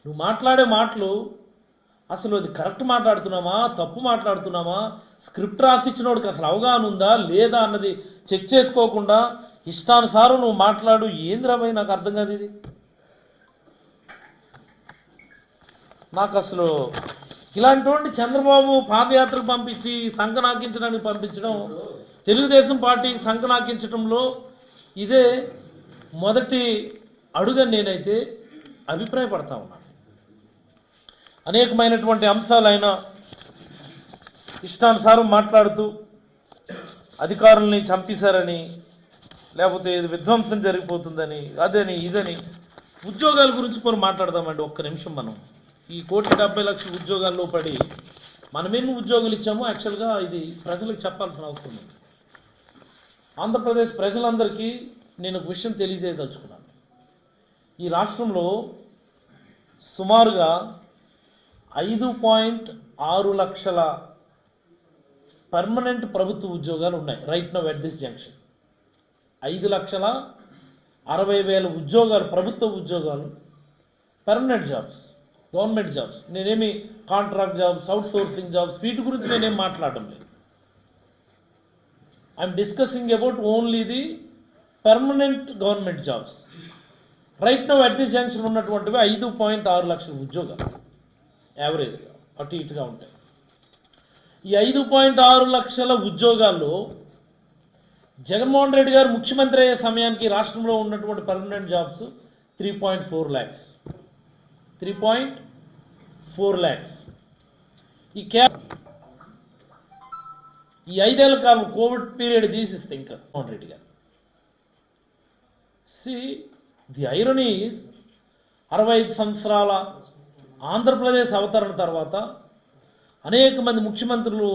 నువ్వు మాట్లాడే మాటలు అసలు అది కరెక్ట్ మాట్లాడుతున్నామా, తప్పు మాట్లాడుతున్నామా, స్క్రిప్ట్ రాసిచ్చినోడికి అసలు అవగాహన ఉందా లేదా అన్నది చెక్ చేసుకోకుండా ఇష్టానుసారం నువ్వు మాట్లాడు. ఏందిరా భయ్, నాకు అర్థం కాదు ఇది. నాకు అసలు ఇలాంటి వాడిని చంద్రబాబు పాదయాత్రకు పంపించి సంకనాకించడానికి పంపించడం, తెలుగుదేశం పార్టీకి సంకనాకించడంలో ఇదే మొదటి అడుగని నేనైతే అభిప్రాయపడతా ఉన్నాను. అనేకమైనటువంటి అంశాలు ఆయన ఇష్టానుసారం మాట్లాడుతూ అధికారుల్ని చంపేశారని, లేకపోతే ఇది విధ్వంసం జరిగిపోతుందని, అదని ఇదని. ఉద్యోగాల గురించి కొన్ని మాట్లాడదామండి ఒక్క నిమిషం. మనం ఈ 1,70,00,000 ఉద్యోగాల్లో పడి మనం ఎన్ని ఉద్యోగాలు ఇచ్చామో యాక్చువల్గా ఇది ప్రజలకు చెప్పాల్సిన అవసరం ఉంది. ఆంధ్రప్రదేశ్ ప్రజలందరికీ నేను ఒక విషయం తెలియజేయదలుచుకున్నాను. ఈ రాష్ట్రంలో సుమారుగా 5.6 లక్షల పర్మనెంట్ ప్రభుత్వ ఉద్యోగాలు ఉన్నాయి right now at this junction. 5,60,000 ఉద్యోగాలు, ప్రభుత్వ ఉద్యోగాలు, పర్మనెంట్ జాబ్స్, గవర్నమెంట్ జాబ్స్. నేనేమి contract jobs, outsourcing jobs వీటి గురించి నేనేం మాట్లాడడం లేదు. I'm discussing about only the permanent government jobs. Right now at this junction ఉన్నటువంటివి 5.6 లక్షల ఉద్యోగాలు యావరేజ్గా అటు ఇటుగా ఉంటాయి. ఈ 5.6 లక్షల ఉద్యోగాల్లో జగన్మోహన్ రెడ్డి గారు ముఖ్యమంత్రి అయ్యే సమయానికి రాష్ట్రంలో ఉన్నటువంటి పర్మనెంట్ జాబ్స్ 3.4 lakhs. 3.4 lakhs. ఈ 5 ఏళ్ల కాలం కోవిడ్ పీరియడ్ తీసిస్తే ఇంకా జగన్మోహన్ రెడ్డి గారు ది ఐరనీ ఈజ్ 65 సంవత్సరాల ఆంధ్రప్రదేశ్ అవతరణ తర్వాత అనేక మంది ముఖ్యమంత్రులు,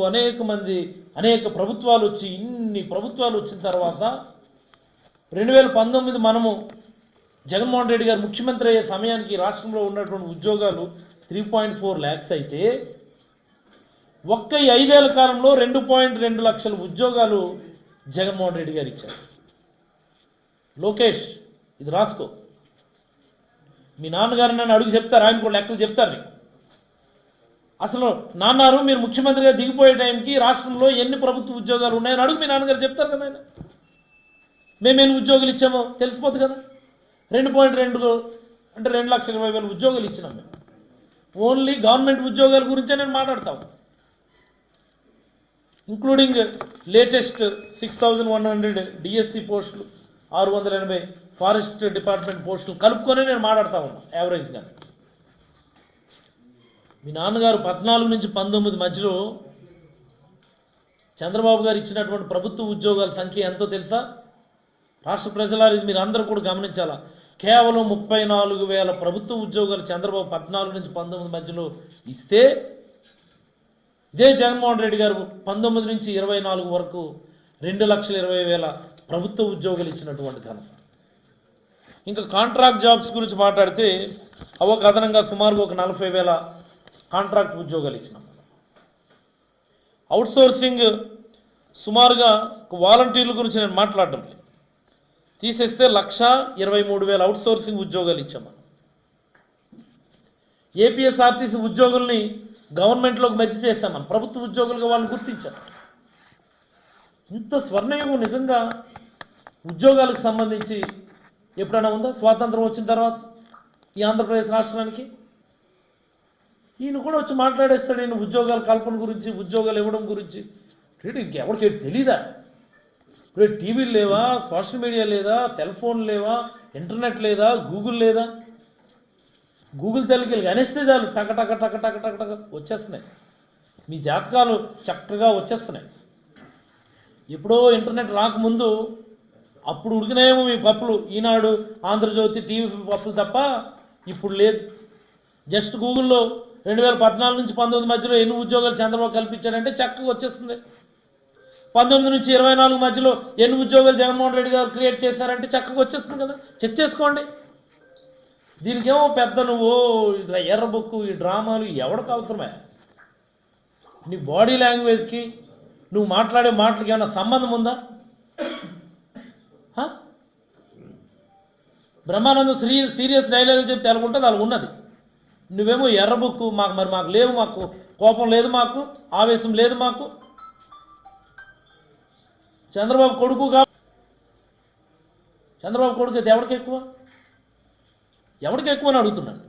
అనేక ప్రభుత్వాలు వచ్చి, ఇన్ని ప్రభుత్వాలు వచ్చిన తర్వాత 2019 మనము జగన్మోహన్ రెడ్డి గారు ముఖ్యమంత్రి అయ్యే సమయానికి రాష్ట్రంలో ఉన్నటువంటి ఉద్యోగాలు 3.4 lakhs అయితే ఒక్క 5 ఏళ్ల కాలంలో 2.2 లక్షల ఉద్యోగాలు జగన్మోహన్ రెడ్డి గారు ఇచ్చారు. లోకేష్, ఇది రాసుకో. మీ నాన్నగారు నన్ను అడుగు చెప్తారు, ఆయన కూడా లెక్కలు చెప్తారు నీకు. అసలు నాన్నారు మీరు ముఖ్యమంత్రిగా దిగిపోయే టైంకి రాష్ట్రంలో ఎన్ని ప్రభుత్వ ఉద్యోగాలు ఉన్నాయని అడుగు, మీ నాన్నగారు చెప్తారు కదా. ఆయన మేమేమి ఉద్యోగాలు ఇచ్చామో తెలిసిపోతుంది కదా. 2.2 అంటే 2,20,000 ఉద్యోగాలు ఇచ్చినాం మేము. ఓన్లీ గవర్నమెంట్ ఉద్యోగాల గురించే నేను మాట్లాడతాను, ఇంక్లూడింగ్ లేటెస్ట్ 6,100 డిఎస్సి పోస్టులు, 680 ఫారెస్ట్ డిపార్ట్మెంట్ పోస్టులు కలుపుకొని నేను మాట్లాడుతూ ఉన్నాను యావరేజ్గా. మీ నాన్నగారు 14 నుంచి 19 మధ్యలో చంద్రబాబు గారు ఇచ్చినటువంటి ప్రభుత్వ ఉద్యోగాల సంఖ్య ఎంతో తెలుసా? రాష్ట్ర ప్రజలారు ఇది మీరు అందరూ కూడా గమనించాలా. కేవలం 34,000 ప్రభుత్వ ఉద్యోగాలు చంద్రబాబు 14 నుంచి 19 మధ్యలో ఇస్తే, ఇదే జగన్మోహన్ రెడ్డి గారు 19 నుంచి 24 వరకు 2,20,000 ప్రభుత్వ ఉద్యోగాలు ఇచ్చినటువంటి ఘనత. ఇంకా కాంట్రాక్ట్ జాబ్స్ గురించి మాట్లాడితే ఒక అదనంగా సుమారుగా ఒక 40,000 కాంట్రాక్ట్ ఉద్యోగాలు ఇచ్చినాం. అవుట్సోర్సింగ్ సుమారుగా వాలంటీర్ల గురించి నేను మాట్లాడడం లేదు, తీసేస్తే 1,23,000 అవుట్సోర్సింగ్ ఉద్యోగాలు ఇచ్చాం. ఏపీఎస్ఆర్టీసీ ఉద్యోగుల్ని గవర్నమెంట్లోకి మెర్జ్ చేశామని, ప్రభుత్వ ఉద్యోగులుగా వాళ్ళని గుర్తించారు. ఇంత స్వర్ణయుగం నిజంగా ఉద్యోగాలకు సంబంధించి ఎప్పుడైనా ఉందా స్వాతంత్రం వచ్చిన తర్వాత ఈ ఆంధ్రప్రదేశ్ రాష్ట్రానికి? ఈయన కూడా వచ్చి మాట్లాడేస్తాడు ఈయన ఉద్యోగాల కల్పన గురించి, ఉద్యోగాలు ఇవ్వడం గురించి. ఇంకెవరికి తెలీదా? ఇప్పుడు టీవీలు లేవా, సోషల్ మీడియా లేదా, సెల్ ఫోన్ లేవా, ఇంటర్నెట్ లేదా, గూగుల్ లేదా? గూగుల్ తెల్లకి అనేస్తే చాలు టక టక టక టక టక టక వచ్చేస్తున్నాయి, మీ జాతకాలు చక్కగా వచ్చేస్తున్నాయి. ఎప్పుడో ఇంటర్నెట్ రాకముందు అప్పుడు ఉడికినాయేమో మీ పప్పులు, ఈనాడు, ఆంధ్రజ్యోతి, టీవీ పప్పులు తప్ప ఇప్పుడు లేదు. జస్ట్ గూగుల్లో 2014 నుంచి 19 మధ్యలో ఎన్ని ఉద్యోగాలు చంద్రబాబు కల్పించాడంటే చక్కగా వచ్చేస్తుంది. 19 నుంచి 24 మధ్యలో ఎన్ని ఉద్యోగాలు జగన్మోహన్ రెడ్డి గారు క్రియేట్ చేశారంటే చక్కగా వచ్చేస్తుంది కదా, చెక్ చేసుకోండి. దీనికేమో పెద్ద నువ్వు ఎర్ర బుక్కు, ఈ డ్రామాలు ఎవరికి అవసరమే? నీ బాడీ లాంగ్వేజ్కి నువ్వు మాట్లాడే మాటలకి ఏమైనా సంబంధం ఉందా? బ్రహ్మానందం సీరియస్ డైలాగులు చెప్తే ఎలాగుంటుంది అలా ఉన్నది. నువ్వేమో ఎర్రబుక్కు మాకు లేవు, మాకు కోపం లేదు, మాకు ఆవేశం లేదు, మాకు చంద్రబాబు కొడుకు చంద్రబాబు కొడుకు అయితే ఎవరికి ఎక్కువ అని అడుగుతున్నాను.